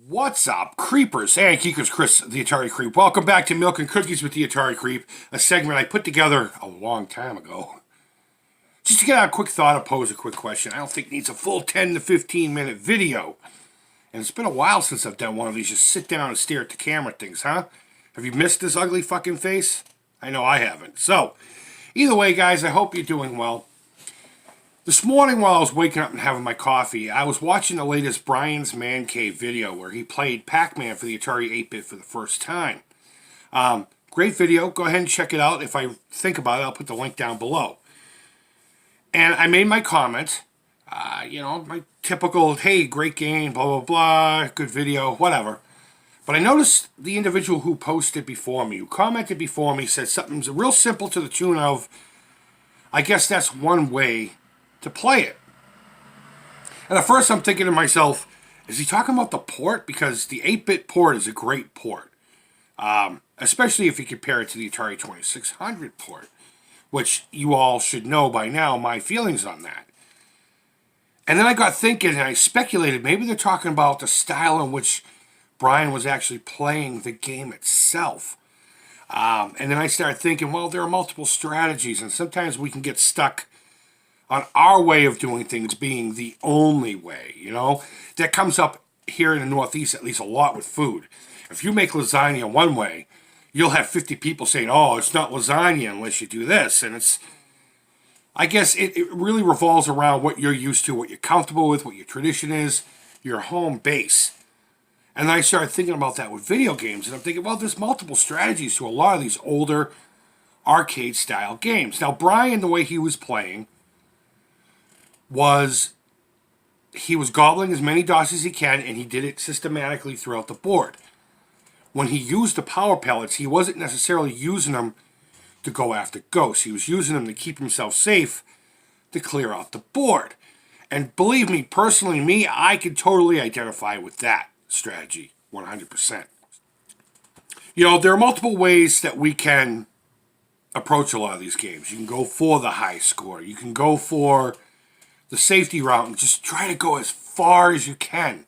What's up, creepers? Hey, Kiko's Chris, the Atari Creep. Welcome back to Milk and Cookies with the Atari Creep, a segment I put together a long time ago. Just to get out a quick thought or pose a quick question. I don't think it needs a full 10 to 15 minute video. And it's been a while since I've done one of these. Just sit down and stare at the camera things, huh? Have you missed this ugly fucking face? I know I haven't. So, either way, guys, I hope you're doing well. This morning while I was waking up and having my coffee, I was watching the latest Brian's Man Cave video where he played Pac-Man for the Atari 8-bit for the first time. Great video. Go ahead and check it out. If I think about it, I'll put the link down below. And I made my comment, my typical, hey, great game, blah, blah, blah, good video, whatever. But I noticed the individual who posted before me, who commented before me, said something real simple to the tune of, I guess that's one way to play it. And at first I'm thinking to myself, is he talking about the port? Because the 8-bit port is a great port. Especially if you compare it to the Atari 2600 port. Which you all should know by now my feelings on that. And then I got thinking and I speculated maybe they're talking about the style in which Brian was actually playing the game itself. And then I started thinking, well, there are multiple strategies and sometimes we can get stuck on our way of doing things being the only way, That comes up here in the Northeast, at least a lot with food. If you make lasagna one way, you'll have 50 people saying, oh, it's not lasagna unless you do this. And I guess it really revolves around what you're used to, what you're comfortable with, what your tradition is, your home base. And then I started thinking about that with video games. And I'm thinking, well, there's multiple strategies to a lot of these older arcade-style games. Now, Brian, the way he was playing, he was gobbling as many dots as he can, and he did it systematically throughout the board. When he used the power pellets, he wasn't necessarily using them to go after ghosts. He was using them to keep himself safe, to clear out the board. And believe me, personally, I could totally identify with that strategy, 100%. There are multiple ways that we can approach a lot of these games. You can go for the high score. You can go for the safety route and just try to go as far as you can.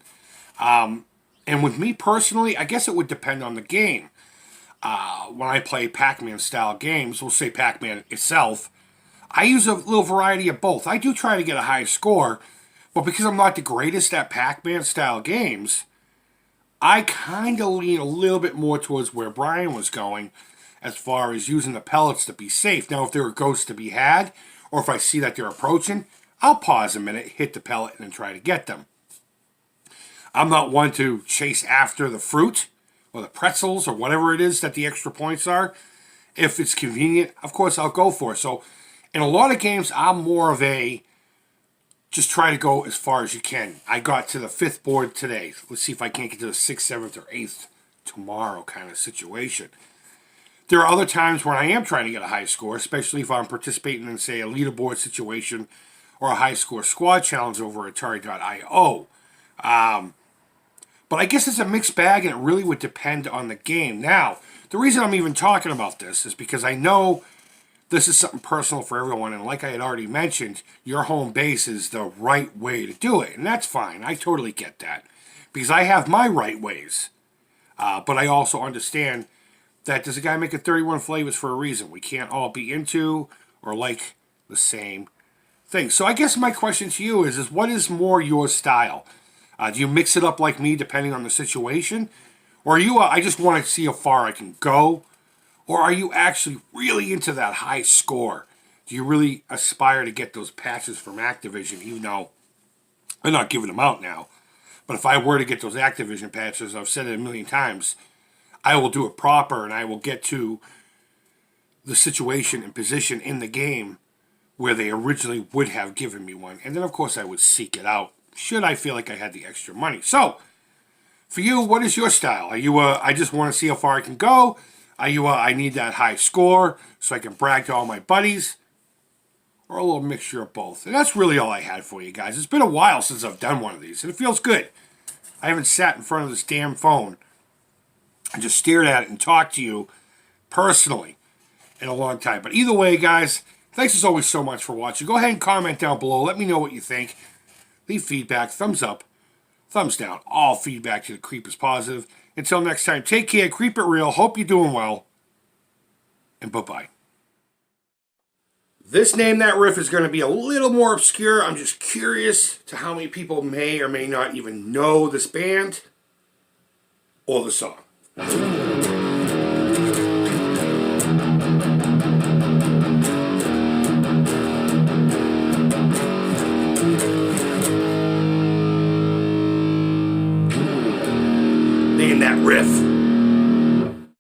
And with me personally, I guess it would depend on the game. When I play Pac-Man style games, we'll say Pac-Man itself, I use a little variety of both. I do try to get a high score, but because I'm not the greatest at Pac-Man style games, I kind of lean a little bit more towards where Brian was going as far as using the pellets to be safe. Now, if there are ghosts to be had, or if I see that they're approaching, I'll pause a minute, hit the pellet, and then try to get them. I'm not one to chase after the fruit or the pretzels or whatever it is that the extra points are. If it's convenient, of course, I'll go for it. So in a lot of games, I'm more of a just try to go as far as you can. I got to the 5th board today. Let's see if I can't get to the 6th, 7th, or 8th tomorrow kind of situation. There are other times when I am trying to get a high score, especially if I'm participating in, say, a leaderboard situation or a high score squad challenge over at Atari.io. But I guess it's a mixed bag and it really would depend on the game. Now, the reason I'm even talking about this is because I know this is something personal for everyone. And like I had already mentioned, your home base is the right way to do it. And that's fine. I totally get that. Because I have my right ways. But I also understand that there's a guy making 31 flavors for a reason. We can't all be into or like the same thing. So I guess my question to you is what is more your style? Do you mix it up like me depending on the situation? Or are you, I just want to see how far I can go? Or are you actually really into that high score? Do you really aspire to get those patches from Activision, even though they're not giving them out now? But if I were to get those Activision patches, I've said it a million times, I will do it proper and I will get to the situation and position in the game where they originally would have given me one. And then, of course, I would seek it out should I feel like I had the extra money. So, for you, what is your style? Are you I just want to see how far I can go? Are you I need that high score so I can brag to all my buddies? Or a little mixture of both? And that's really all I had for you guys. It's been a while since I've done one of these, and it feels good. I haven't sat in front of this damn phone and just stared at it and talked to you personally in a long time. But either way, guys, thanks as always so much for watching. Go ahead and comment down below. Let me know what you think. Leave feedback, thumbs up, thumbs down. All feedback to the Creep is positive. Until next time, take care, creep it real, hope you're doing well, and bye-bye. This Name That Riff is going to be a little more obscure. I'm just curious to how many people may or may not even know this band or the song. Name that riff.